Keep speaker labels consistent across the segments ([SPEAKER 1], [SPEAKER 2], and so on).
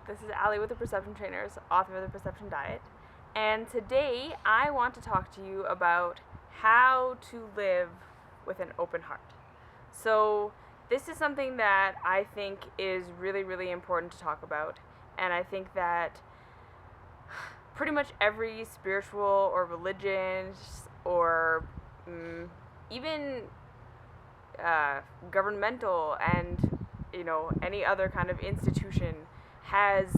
[SPEAKER 1] This is Allie with the Perception Trainers, author of the Perception Diet. And today I want to talk to you about how to live with an open heart. So, this is something that I think is really, really important to talk about. And I think that pretty much every spiritual or religious or even governmental and any other kind of institution has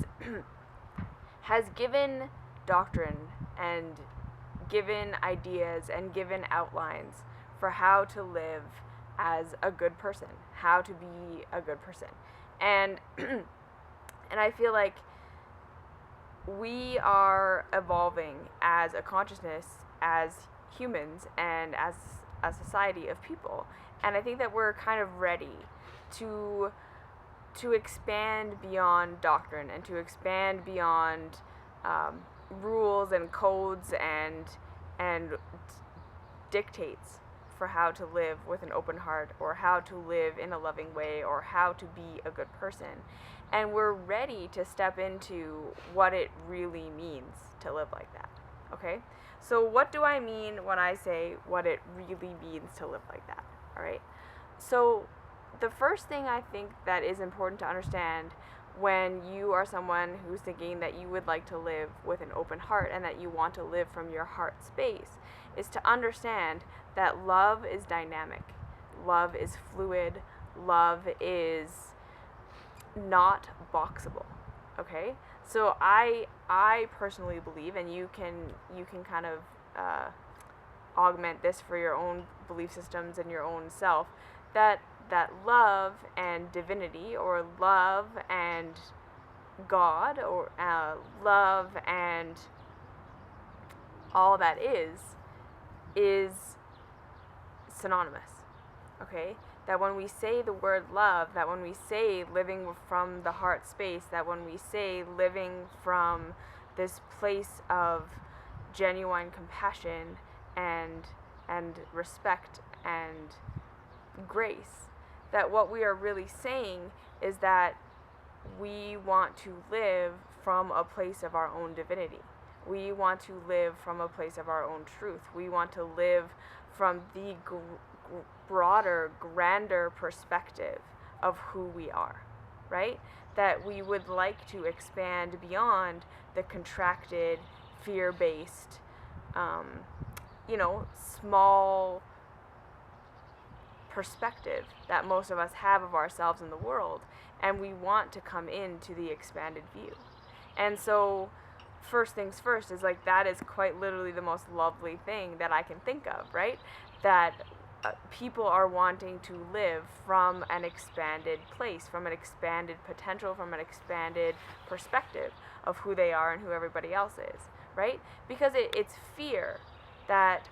[SPEAKER 1] has given doctrine and given ideas and given outlines for how to live as a good person, how to be a good person. And and I feel like we are evolving as a consciousness, as humans, and as a society of people. And I think that we're kind of ready to expand beyond doctrine and to expand beyond rules and codes and dictates for how to live with an open heart, or how to live in a loving way, or how to be a good person. And we're ready to step into what it really means to live like that. Okay? So what do I mean when I say what it really means to live like that? All right? So the first thing I think that is important to understand when you are someone who's thinking that you would like to live with an open heart and that you want to live from your heart space is to understand that love is dynamic. Love is fluid. Love is not boxable. Okay? So I personally believe, and you can kind of augment this for your own belief systems and your own self, that love and divinity, or love and God, or love and all that is synonymous. Okay? That when we say the word love, that when we say living from the heart space, that when we say living from this place of genuine compassion and respect and grace, that what we are really saying is that we want to live from a place of our own divinity. We want to live from a place of our own truth. We want to live from the broader, grander perspective of who we are, right? That we would like to expand beyond the contracted, fear-based, small perspective that most of us have of ourselves in the world, and we want to come into the expanded view. And so first things first is like, that is quite literally the most lovely thing that I can think of, right? That people are wanting to live from an expanded place, from an expanded potential, from an expanded perspective of who they are and who everybody else is, right? Because it's fear that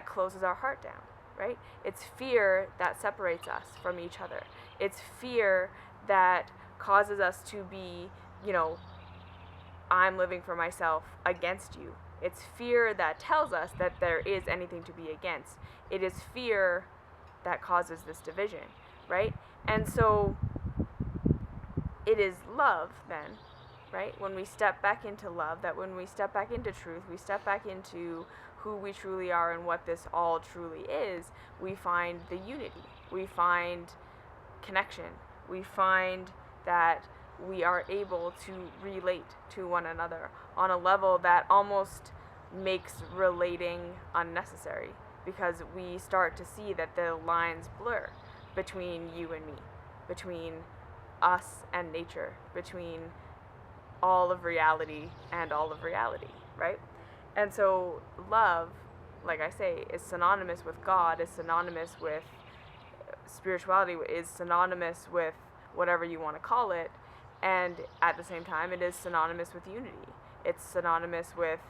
[SPEAKER 1] closes our heart down, right? It's fear that separates us from each other. It's fear that causes us to be, I'm living for myself against you. It's fear that tells us that there is anything to be against. It is fear that causes this division, right? And so it is love then, right? When we step back into love, that when we step back into truth, we step back into who we truly are and what this all truly is, we find the unity. We find connection. We find that we are able to relate to one another on a level that almost makes relating unnecessary, because we start to see that the lines blur between you and me, between us and nature, between all of reality and all of reality, right? And so love, like I say, is synonymous with God, is synonymous with spirituality, is synonymous with whatever you want to call it, and at the same time it is synonymous with unity. It's synonymous with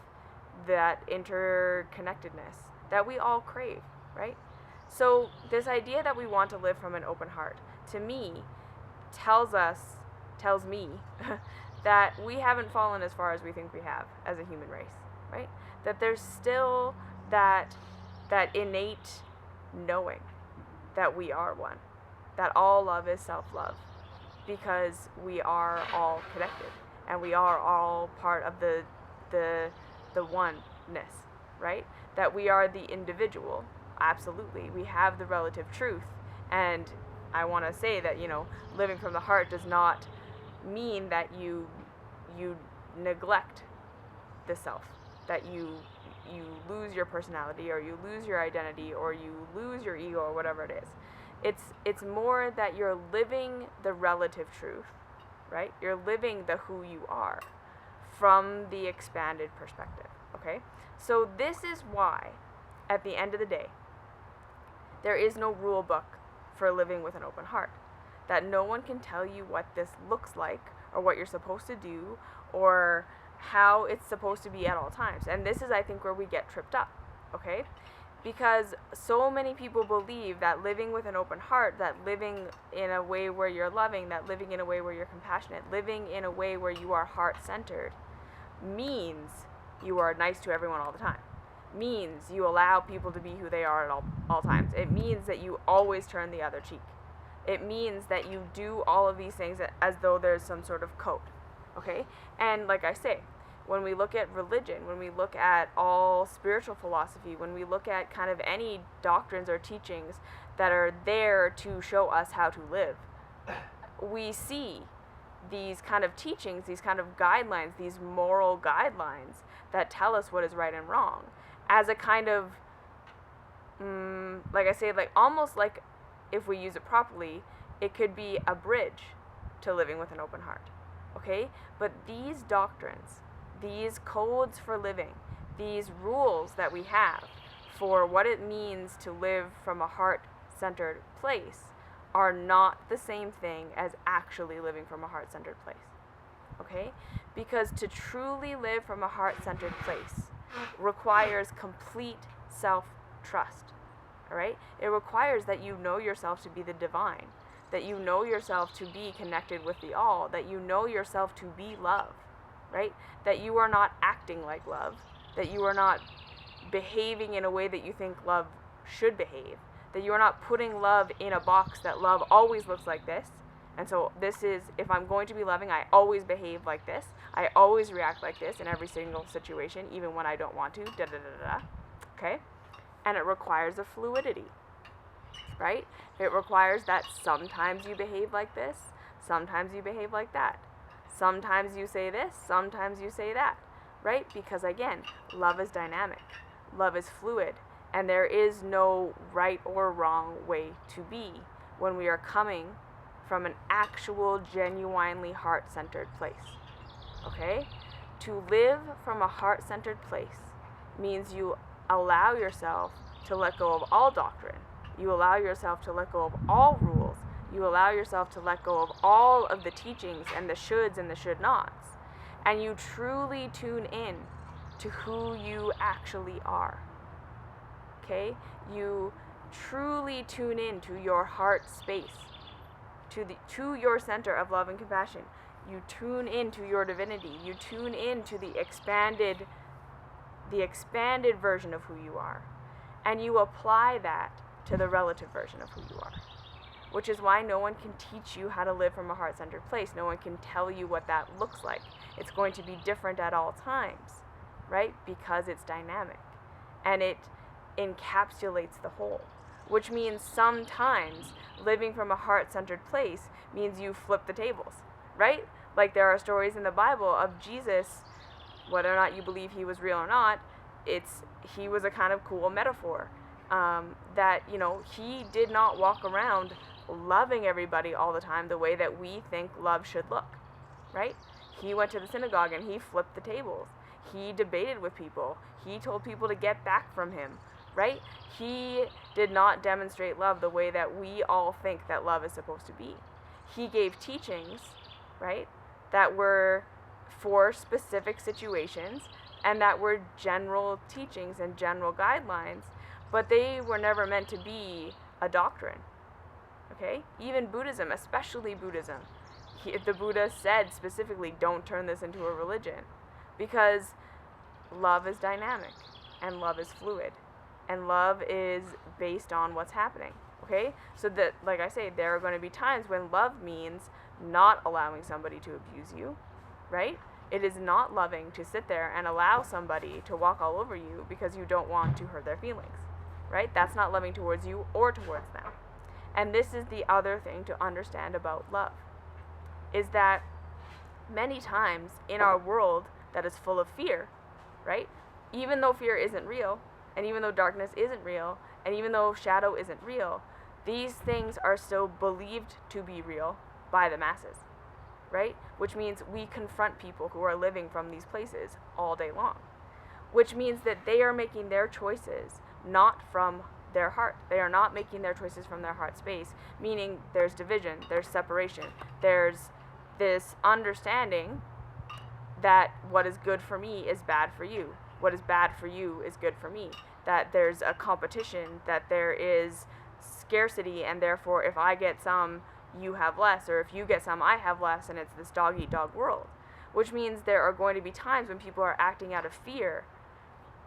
[SPEAKER 1] that interconnectedness that we all crave, right? So this idea that we want to live from an open heart, to me, tells me that we haven't fallen as far as we think we have as a human race, right? That there's still that innate knowing that we are one, that all love is self-love, because we are all connected. and we are all part of the oneness, right? That we are the individual. Absolutely. We have the relative truth. And I want to say that, living from the heart does not mean that you neglect the self, that you lose your personality, or you lose your identity, or you lose your ego, or whatever it is. It's more that you're living the relative truth, right? You're living the who you are from the expanded perspective, okay? So this is why, at the end of the day, there is no rule book for living with an open heart. That no one can tell you what this looks like, or what you're supposed to do, or how it's supposed to be at all times. And this is, I think, where we get tripped up, okay? Because so many people believe that living with an open heart, that living in a way where you're loving, that living in a way where you're compassionate, living in a way where you are heart-centered, means you are nice to everyone all the time. Means you allow people to be who they are at all times. It means that you always turn the other cheek. It means that you do all of these things as though there's some sort of code, okay? And like I say, when we look at religion, when we look at all spiritual philosophy, when we look at kind of any doctrines or teachings that are there to show us how to live, we see these kind of teachings, these kind of guidelines, these moral guidelines that tell us what is right and wrong as a kind of, like I say, like almost like, if we use it properly, it could be a bridge to living with an open heart, okay? But these doctrines, these codes for living, these rules that we have for what it means to live from a heart-centered place are not the same thing as actually living from a heart-centered place, okay? Because to truly live from a heart-centered place requires complete self-trust. All right? It requires that you know yourself to be the divine, that you know yourself to be connected with the all, that you know yourself to be love, right? That you are not acting like love, that you are not behaving in a way that you think love should behave, that you are not putting love in a box that love always looks like this. And so this is, if I'm going to be loving, I always behave like this. I always react like this in every single situation, even when I don't want to, da-da-da-da-da, okay? And it requires a fluidity, right? It requires that sometimes you behave like this, sometimes you behave like that. Sometimes you say this, sometimes you say that, right? Because again, love is dynamic, love is fluid, and there is no right or wrong way to be when we are coming from an actual, genuinely heart-centered place, okay? To live from a heart-centered place means you allow yourself to let go of all doctrine. You allow yourself to let go of all rules. You allow yourself to let go of all of the teachings and the shoulds and the should nots. And you truly tune in to who you actually are. Okay? You truly tune in to your heart space, to your center of love and compassion. You tune into your divinity. You tune into the expanded version of who you are, and you apply that to the relative version of who you are, which is why no one can teach you how to live from a heart-centered place. No one can tell you what that looks like. It's going to be different at all times, right? Because it's dynamic, and it encapsulates the whole, which means sometimes living from a heart-centered place means you flip the tables, right? Like there are stories in the Bible of Jesus, whether or not you believe he was real or not, he was a kind of cool metaphor. That, he did not walk around loving everybody all the time the way that we think love should look, right? He went to the synagogue and he flipped the tables. He debated with people. He told people to get back from him, right? He did not demonstrate love the way that we all think that love is supposed to be. He gave teachings, right, that were for specific situations, and that were general teachings and general guidelines, but they were never meant to be a doctrine, okay? Even Buddhism, especially Buddhism, the Buddha said specifically, don't turn this into a religion, because love is dynamic, and love is fluid, and love is based on what's happening, okay? So that, like I say, there are going to be times when love means not allowing somebody to abuse you, right? It is not loving to sit there and allow somebody to walk all over you because you don't want to hurt their feelings, right? That's not loving towards you or towards them. And this is the other thing to understand about love, is that many times in our world that is full of fear, right? Even though fear isn't real, and even though darkness isn't real, and even though shadow isn't real, these things are still believed to be real by the masses, right? Which means we confront people who are living from these places all day long, which means that they are making their choices not from their heart. They are not making their choices from their heart space, meaning there's division, there's separation, there's this understanding that what is good for me is bad for you. What is bad for you is good for me. That there's a competition, that there is scarcity, and therefore if I get some, you have less, or if you get some, I have less, and it's this dog-eat-dog world. Which means there are going to be times when people are acting out of fear,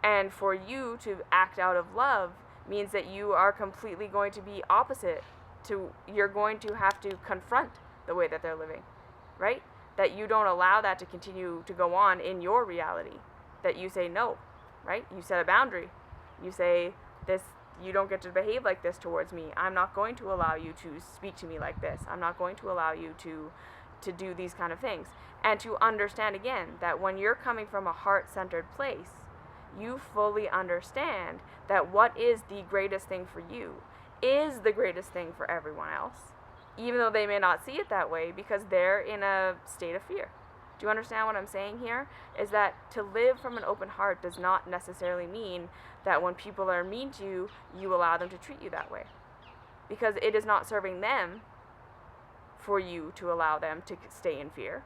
[SPEAKER 1] and for you to act out of love means that you are completely going to be opposite to, you're going to have to confront the way that they're living, right? That you don't allow that to continue to go on in your reality. That you say no, right? You set a boundary. You say, this, you don't get to behave like this towards me. I'm not going to allow you to speak to me like this. I'm not going to allow you to do these kind of things. And to understand again that when you're coming from a heart-centered place, you fully understand that what is the greatest thing for you is the greatest thing for everyone else, even though they may not see it that way because they're in a state of fear. Do you understand what I'm saying here? Is that to live from an open heart does not necessarily mean that when people are mean to you, you allow them to treat you that way. Because it is not serving them for you to allow them to stay in fear.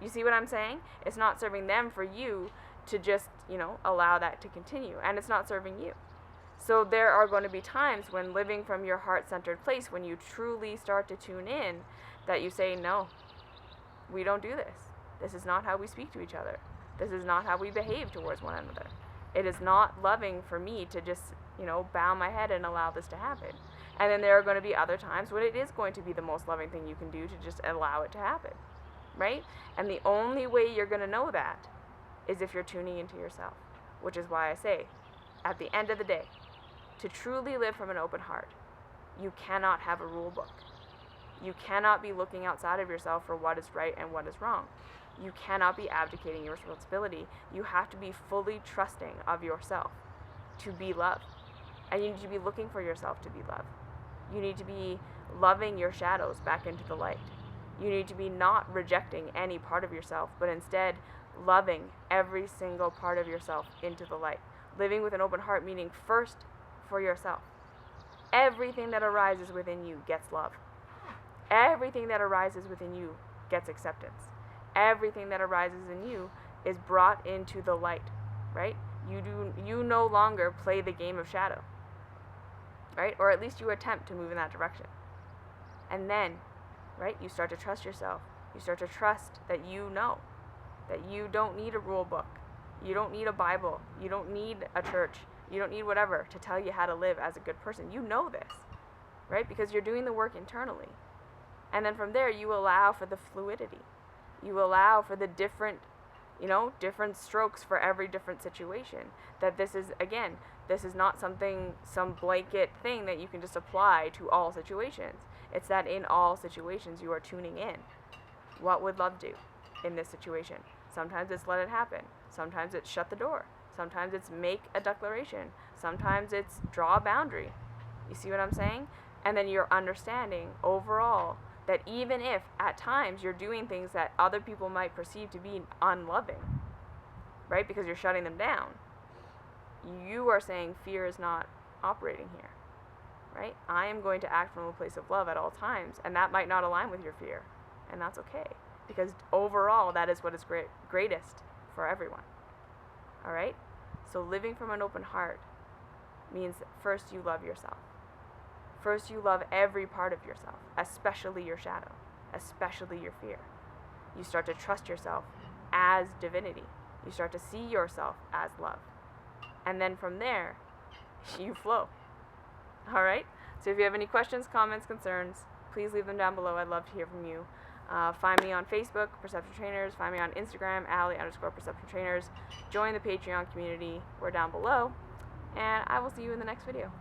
[SPEAKER 1] You see what I'm saying? It's not serving them for you to just, allow that to continue. And it's not serving you. So there are going to be times when living from your heart-centered place, when you truly start to tune in, that you say, no, we don't do this. This is not how we speak to each other. This is not how we behave towards one another. It is not loving for me to just, bow my head and allow this to happen. And then there are going to be other times when it is going to be the most loving thing you can do to just allow it to happen, right? And the only way you're going to know that is if you're tuning into yourself, which is why I say, at the end of the day, to truly live from an open heart, you cannot have a rule book. You cannot be looking outside of yourself for what is right and what is wrong. You cannot be abdicating your responsibility. You have to be fully trusting of yourself to be loved. And you need to be looking for yourself to be loved. You need to be loving your shadows back into the light. You need to be not rejecting any part of yourself, but instead loving every single part of yourself into the light. Living with an open heart, meaning first for yourself. Everything that arises within you gets love. Everything that arises within you gets acceptance. Everything that arises in you is brought into the light, right? You no longer play the game of shadow, right? Or at least you attempt to move in that direction. And then, right, you start to trust yourself. You start to trust that you know that you don't need a rule book. You don't need a Bible. You don't need a church. You don't need whatever to tell you how to live as a good person. You know this, right? Because you're doing the work internally. And then from there, you allow for the fluidity. You allow for the different strokes for every different situation. That this is not some blanket thing that you can just apply to all situations. It's that in all situations you are tuning in. What would love do in this situation? Sometimes it's let it happen. Sometimes it's shut the door. Sometimes it's make a declaration. Sometimes it's draw a boundary. You see what I'm saying? And then you're understanding overall that even if at times you're doing things that other people might perceive to be unloving, right? Because you're shutting them down, you are saying fear is not operating here, right? I am going to act from a place of love at all times, and that might not align with your fear, and that's okay, because overall that is what is greatest for everyone, all right? So living from an open heart means that first you love yourself. First, you love every part of yourself, especially your shadow, especially your fear. You start to trust yourself as divinity. You start to see yourself as love. And then from there, you flow. All right? So if you have any questions, comments, concerns, please leave them down below. I'd love to hear from you. Find me on Facebook, Perception Trainers. Find me on Instagram, Allie_Perception Trainers. Join the Patreon community. We're down below. And I will see you in the next video.